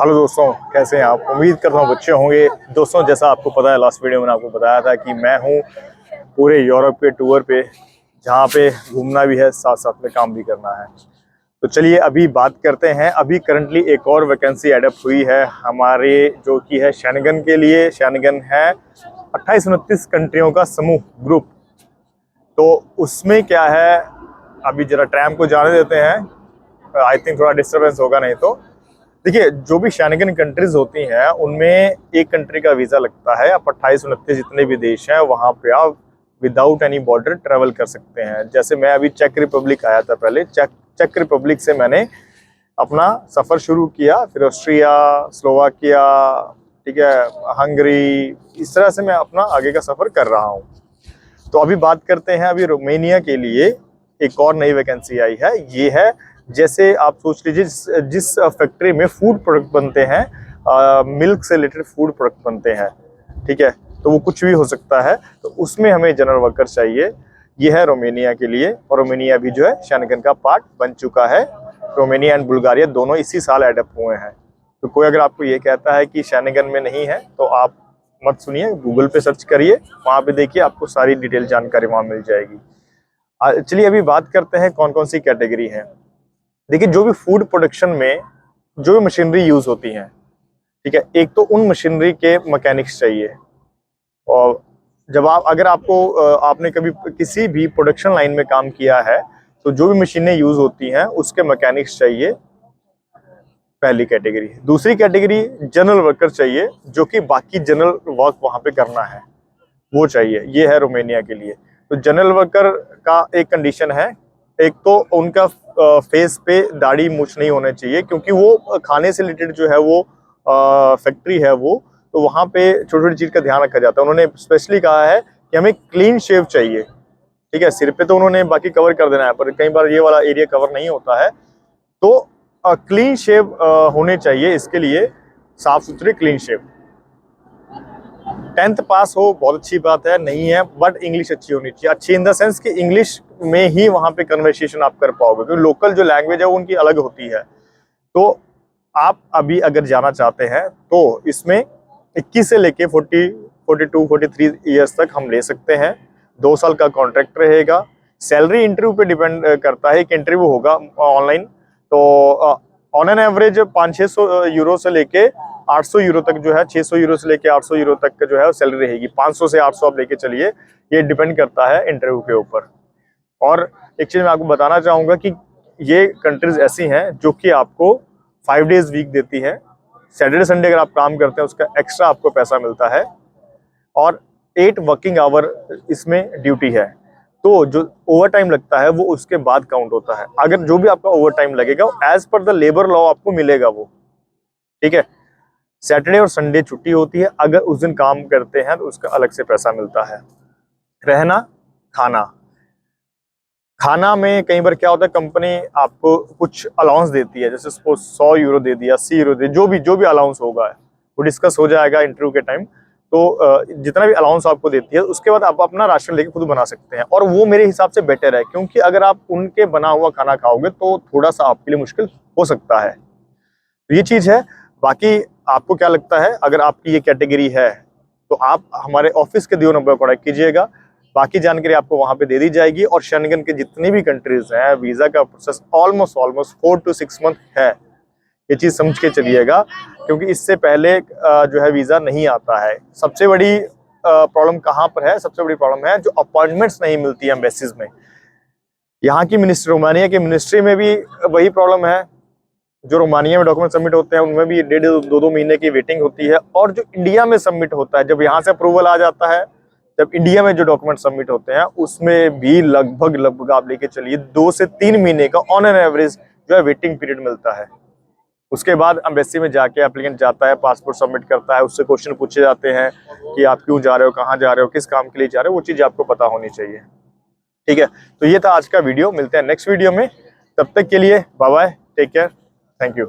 Hello दोस्तों, कैसे हैं आप। उम्मीद करता हूँ अच्छे होंगे। दोस्तों, जैसा आपको पता है, लास्ट वीडियो में मैंने आपको बताया था कि मैं हूँ पूरे यूरोप के टूर पे, जहाँ पे घूमना भी है, साथ साथ में काम भी करना है। तो चलिए अभी बात करते हैं। अभी करंटली एक और वैकेंसी एडअप हुई है हमारे, जो कि है शेंगन के लिए। शेंगन है 28-29 कंट्रियों का समूह, ग्रुप। तो उसमें क्या है, अभी जरा ट्रैम को जाने देते हैं। आई थिंक थोड़ा डिस्टर्बेंस होगा, नहीं तो देखिए, जो भी शेंगन कंट्रीज होती हैं उनमें एक कंट्री का वीज़ा लगता है। आप 28-29 जितने भी देश हैं वहाँ पे आप विदाउट एनी बॉर्डर ट्रैवल कर सकते हैं। जैसे मैं अभी चेक रिपब्लिक आया था, पहले चेक रिपब्लिक से मैंने अपना सफ़र शुरू किया, फिर ऑस्ट्रिया, स्लोवाकिया, ठीक है, हंगरी, इस तरह से मैं अपना आगे का सफ़र कर रहा हूँ। तो अभी बात करते हैं अभी रोमेनिया के लिए एक और नई वैकेंसी आई है। ये है, जैसे आप सोच लीजिए जिस फैक्ट्री में फूड प्रोडक्ट बनते हैं, मिल्क से रिलेटेड फूड प्रोडक्ट बनते हैं, ठीक है, तो वो कुछ भी हो सकता है। तो उसमें हमें जनरल वर्कर चाहिए। ये है रोमेनिया के लिए, और रोमेनिया भी जो है शेंगन का पार्ट बन चुका है। रोमेनिया एंड बुल्गारिया दोनों इसी साल एडप्ट हुए हैं। तो कोई अगर आपको ये कहता है कि शेंगन में नहीं है, तो आप मत सुनिए, गूगल पे सर्च करिए, वहाँ पे देखिए, आपको सारी डिटेल जानकारी वहाँ मिल जाएगी। चलिए अभी बात करते हैं कौन कौन सी कैटेगरी है। देखिए, जो भी फूड प्रोडक्शन में जो भी मशीनरी यूज होती हैं, ठीक है, एक तो उन मशीनरी के मैकेनिक्स चाहिए। और जब अगर आपने कभी किसी भी प्रोडक्शन लाइन में काम किया है, तो जो भी मशीनें यूज होती हैं उसके मैकेनिक्स चाहिए, पहली कैटेगरी। दूसरी कैटेगरी जनरल वर्कर चाहिए, जो कि बाकी जनरल वर्क वहाँ पे करना है, वो चाहिए। ये है रोमेनिया के लिए। तो जनरल वर्कर का एक कंडीशन है, एक तो उनका फेस पे दाढ़ी मूछ नहीं होने चाहिए, क्योंकि वो खाने से रिलेटेड जो है वो फैक्ट्री है वो, तो वहाँ पे छोटी छोटी चीज़ का ध्यान रखा जाता है। उन्होंने स्पेशली कहा है कि हमें क्लीन शेव चाहिए, ठीक है। सिर पे तो उन्होंने बाकी कवर कर देना है, पर कई बार ये वाला एरिया कवर नहीं होता है, तो क्लीन शेव होने चाहिए। इसके लिए साफ सुथरे क्लीन शेव। 10th पास हो बहुत अच्छी बात है, नहीं है बट इंग्लिश अच्छी होनी चाहिए। अच्छी इन द सेंस कि इंग्लिश में ही वहाँ पे कन्वर्सेशन आप कर पाओगे, क्योंकि लोकल जो लैंग्वेज है वो उनकी अलग होती है। तो आप अभी अगर जाना चाहते हैं तो इसमें 21 से लेके 40, 42, 43 ईयर्स तक हम ले सकते हैं। 2 साल का कॉन्ट्रैक्ट रहेगा। सैलरी इंटरव्यू पे डिपेंड करता है। एक इंटरव्यू होगा ऑनलाइन, तो ऑन एन एवरेज 500-600 यूरो से लेके 800 यूरो तक जो है, 600 यूरो से लेके 800 यूरो तक का जो है सैलरी रहेगी। 500 से 800 आप लेके चलिए, ये डिपेंड करता है इंटरव्यू के ऊपर। और एक चीज़ मैं आपको बताना चाहूँगा कि ये कंट्रीज ऐसी हैं जो कि आपको 5 डेज वीक देती है। सैटरडे संडे अगर आप काम करते हैं उसका एक्स्ट्रा आपको पैसा मिलता है, और 8 वर्किंग आवर इसमें ड्यूटी है। तो जो ओवर टाइम लगता है वो उसके बाद काउंट होता है। अगर जो भी आपका ओवर टाइम लगेगा as per the labour law आपको मिलेगा वो, ठीक है। सैटरडे और संडे छुट्टी होती है, अगर उस दिन काम करते हैं तो उसका अलग से पैसा मिलता है। रहना, खाना। खाना में कई बार क्या होता है, कंपनी आपको कुछ अलाउंस देती है, जैसे सपोज 100 यूरो दे दिया, 80 यूरो दे, जो भी अलाउंस होगा वो डिस्कस हो जाएगा इंटरव्यू के टाइम। तो जितना भी अलाउंस आपको देती है उसके बाद आप अपना राशन लेके खुद बना सकते हैं, और वो मेरे हिसाब से बेटर है, क्योंकि अगर आप उनके बना हुआ खाना खाओगे तो थोड़ा सा आपके लिए मुश्किल हो सकता है। तो ये चीज़ है। बाकी आपको क्या लगता है, अगर आपकी ये कैटेगरी है तो आप हमारे ऑफिस के दिए नंबर पर कॉन्टैक्ट कीजिएगा। बाकी जानकारी आपको वहाँ पे दे दी जाएगी। और शेंगन के जितनी भी कंट्रीज हैं, वीज़ा का प्रोसेस ऑलमोस्ट 4 to 6 मंथ है। ये चीज़ समझ के चलिएगा, क्योंकि इससे पहले जो है वीज़ा नहीं आता है। सबसे बड़ी प्रॉब्लम कहाँ पर है, सबसे बड़ी प्रॉब्लम है जो अपॉइंटमेंट्स नहीं मिलती है एम्बेसीज में। यहाँ की मिनिस्ट्री, रोमानिया की मिनिस्ट्री में भी वही प्रॉब्लम है। जो रोमानिया में डॉक्यूमेंट सबमिट होते हैं उनमें भी 1.5-2 महीने की वेटिंग होती है। और जो इंडिया में सबमिट होता है, जब यहाँ से अप्रूवल आ जाता है, जब इंडिया में जो डॉक्यूमेंट सबमिट होते हैं उसमें भी लगभग आप लेके चलिए 2 से 3 महीने का ऑन एन एवरेज जो है वेटिंग पीरियड मिलता है। उसके बाद एम्बेसी में जाके एप्लीकेंट जाता है, पासपोर्ट सबमिट करता है, उससे क्वेश्चन पूछे जाते हैं कि आप क्यों जा रहे हो, कहाँ जा रहे हो, किस काम के लिए जा रहे हो, वो चीज़ आपको पता होनी चाहिए, ठीक है। तो ये था आज का वीडियो, मिलते हैं नेक्स्ट वीडियो में। तब तक के लिए bye bye, take care, thank you.